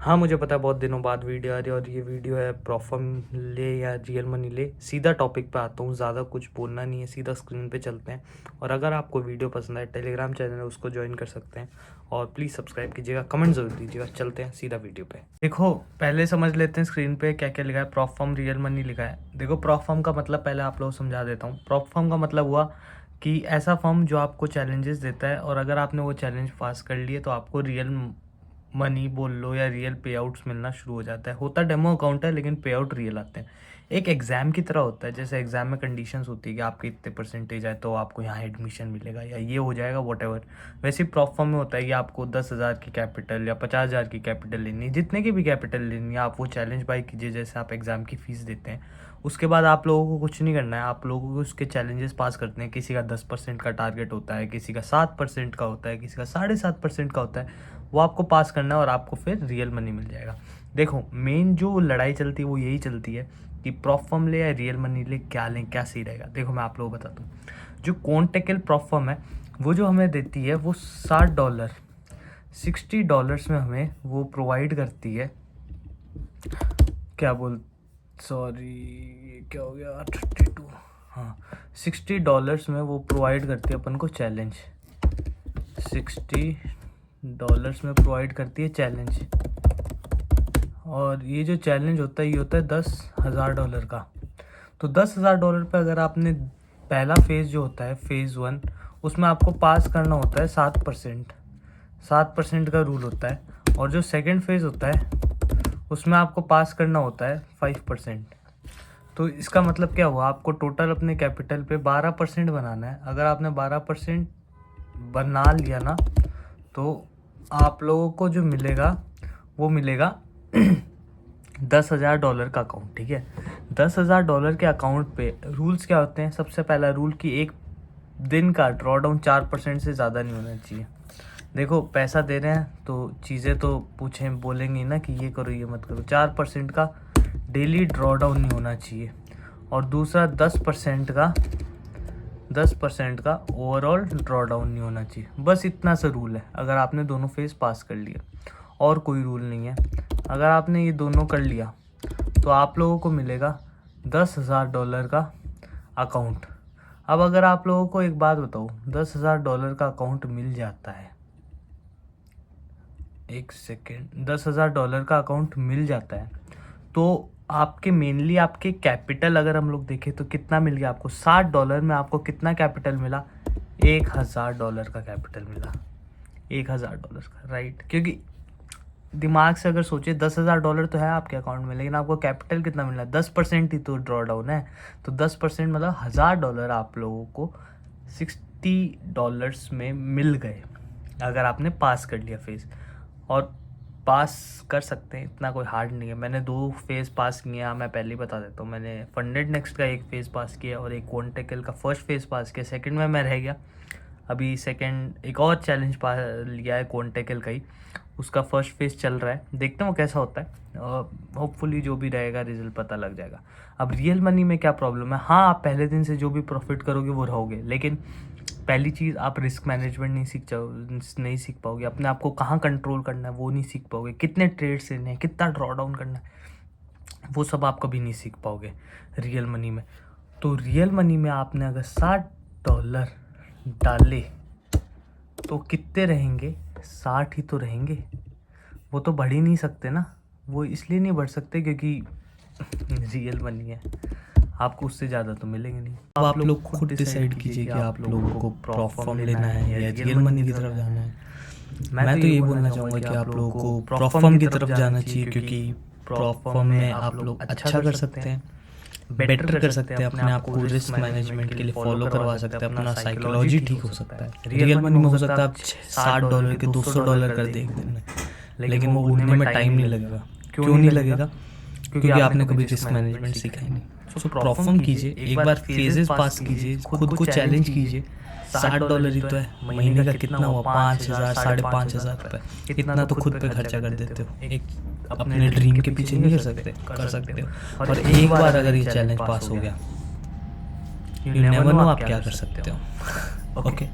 हाँ, मुझे पता है बहुत दिनों बाद वीडियो आ रही है और ये वीडियो है प्रॉफर्म ले या रियल मनी ले। सीधा टॉपिक पे आता हूँ, ज़्यादा कुछ बोलना नहीं है, सीधा स्क्रीन पे चलते हैं। और अगर आपको वीडियो पसंद आए, टेलीग्राम चैनल है उसको ज्वाइन कर सकते हैं और प्लीज़ सब्सक्राइब कीजिएगा, कमेंट ज़रूर दीजिएगा। चलते हैं सीधा वीडियो पे। देखो, पहले समझ लेते हैं स्क्रीन पे क्या क्या लिखा है। प्रॉफर्म रियल मनी लिखा है। देखो, प्रॉफर्म का मतलब पहले आप लोग समझा देता हूँ। प्रॉफर्म का मतलब हुआ कि ऐसा फर्म जो आपको चैलेंजेस देता है और अगर आपने वो चैलेंज पास कर लिए तो आपको रियल मनी बोल लो या रियल पे आउट्स मिलना शुरू हो जाता है। होता डेमो अकाउंट है लेकिन पे आउट रियल आते हैं। एक एग्ज़ाम की तरह होता है, जैसे एग्ज़ाम में कंडीशंस होती है कि आपके इतने परसेंटेज आए तो आपको यहाँ एडमिशन मिलेगा या ये हो जाएगा वॉटेवर। वैसे ही प्रॉफर्म में होता है कि आपको 10,000 की कैपिटल या 50,000 की कैपिटल लेनी है, जितने की भी कैपिटल लेनी है आप वो चैलेंज बाई कीजिए, जैसे आप एग्ज़ाम की फ़ीस देते हैं। उसके बाद आप लोगों को कुछ नहीं करना है, आप लोगों को उसके चैलेंजेस पास करते हैं। किसी का 10% का टारगेट होता है, किसी का 7% का होता है, किसी का 7.5% का होता है। वो आपको पास करना है और आपको फिर रियल मनी मिल जाएगा। देखो, मेन जो लड़ाई चलती है वो यही चलती है कि प्रॉफर्म ले या रियल मनी ले, क्या लें, क्या सही रहेगा। देखो, मैं आप लोगों को बताता हूँ। जो कॉन्टेकल प्रॉफर्म है वो जो हमें देती है वो $60 $60 में हमें वो प्रोवाइड करती है। क्या बोल सॉरी क्या हो गया, 32, हाँ, $60 में वो प्रोवाइड करती है अपन को चैलेंज। $60 में प्रोवाइड करती है चैलेंज। और ये जो चैलेंज होता है ये होता है $10,000 का। तो $10,000 पे अगर आपने पहला फेज़ जो होता है फेज़ 1, उसमें आपको पास करना होता है 7% का रूल होता है। और जो सेकंड फेज़ होता है उसमें आपको पास करना होता है 5%। तो इसका मतलब क्या हुआ, आपको टोटल अपने कैपिटल पे 12% बनाना है। अगर आपने 12% बना लिया ना तो आप लोगों को जो मिलेगा वो मिलेगा $10,000 का अकाउंट। ठीक है, $10,000 के अकाउंट पे रूल्स क्या होते हैं। सबसे पहला रूल कि एक दिन का ड्रॉ डाउन 4% से ज़्यादा नहीं होना चाहिए। देखो, पैसा दे रहे हैं तो चीज़ें तो पूछें बोलेंगे ना कि ये करो ये मत करो। 4% का डेली ड्रॉ डाउन नहीं होना चाहिए। और दूसरा 10% का ओवरऑल ड्रॉ डाउन नहीं होना चाहिए। बस इतना सा रूल है अगर आपने दोनों फेज़ पास कर लिया, और कोई रूल नहीं है। अगर आपने ये दोनों कर लिया तो आप लोगों को मिलेगा $10,000 का अकाउंट। अब अगर आप लोगों को एक बात बताऊँ, $10,000 का अकाउंट मिल जाता है, एक सेकेंड, $10,000 का अकाउंट मिल जाता है तो आपके मेनली आपके कैपिटल अगर हम लोग देखें तो कितना मिल गया आपको। $60 में आपको कितना कैपिटल मिला, $1,000 का कैपिटल मिला। $1,000 का, राइट। क्योंकि दिमाग से अगर सोचे $10,000 तो है आपके अकाउंट में, लेकिन आपको कैपिटल कितना मिला, 10% ही तो ड्रॉ डाउन है। तो 10% मतलब $1,000 आप लोगों को $60 में मिल गए अगर आपने पास कर लिया फेज़। और पास कर सकते हैं, इतना कोई हार्ड नहीं है। मैंने 2 फेज़ पास किए हैं, मैं पहले ही बता देता हूँ। मैंने फंडेड नेक्स्ट का एक फ़ेज़ पास किया और एक कॉन्टेकल का फर्स्ट फेज़ पास किया। सेकंड में मैं रह गया। अभी सेकंड एक और चैलेंज पा लिया है कॉन्टेकल का ही, उसका फर्स्ट फेज़ चल रहा है, देखते हैं वो कैसा होता है। होपफुली जो भी रहेगा रिजल्ट पता लग जाएगा। अब रियल मनी में क्या प्रॉब्लम है, हाँ, आप पहले दिन से जो भी प्रॉफिट करोगे वो रहोगे, लेकिन पहली चीज़ आप रिस्क मैनेजमेंट नहीं सीख पाओगे। अपने आप को कहाँ कंट्रोल करना है वो नहीं सीख पाओगे। कितने ट्रेड्स लेने हैं, कितना ड्रॉ डाउन करना है, वो सब आप कभी नहीं सीख पाओगे रियल मनी में। तो रियल मनी में आपने अगर $60 डाले तो कितने रहेंगे, 60 ही तो रहेंगे। वो तो बढ़ ही नहीं सकते ना। वो इसलिए नहीं बढ़ सकते क्योंकि रियल मनी है, आपको उससे ज़्यादा तो मिलेंगे नहीं। अब आप लोग खुद डिसाइड कीजिए कि आप लोगों को प्रॉफर्म लेना है या रियल मनी की तरफ जाना है। मैं तो ये बोलना चाहूँगा कि आप लोगों को प्रॉफर्म की तरफ जाना चाहिए, क्योंकि प्रॉफर्म में आप लोग अच्छा कर सकते हैं, बेटर कर सकते हैं, अपने आप को रिस्क मैनेजमेंट के लिए फॉलो करवा सकते हैं, अपना साइकोलॉजी ठीक हो सकता है। रियल मनी में हो सकता है आप $60 के $200 कर दें एक दिन में, लेकिन वो उड़ने में टाइम नहीं लगेगा। क्यों नहीं लगेगा? क्योंकि आपने कभी रिस्क मैनेजमेंट सीखा ही नहीं। सो प्रॉफर्म कीजिए, एक बार फेजेस पास कीजिए, खुद को चैलेंज कीजिए। $60 ही तो है, महीने का कितना हुआ, 5,000 5,500 रुपये। इतना तो खुद पे खर्चा कर देते हो, एक अपने ड्रीम के पीछे नहीं कर सकते हो। और एक बार अगर ये चैलेंज पास हो गया, यू नेवर नो आप क्या कर सकते हो। ओके।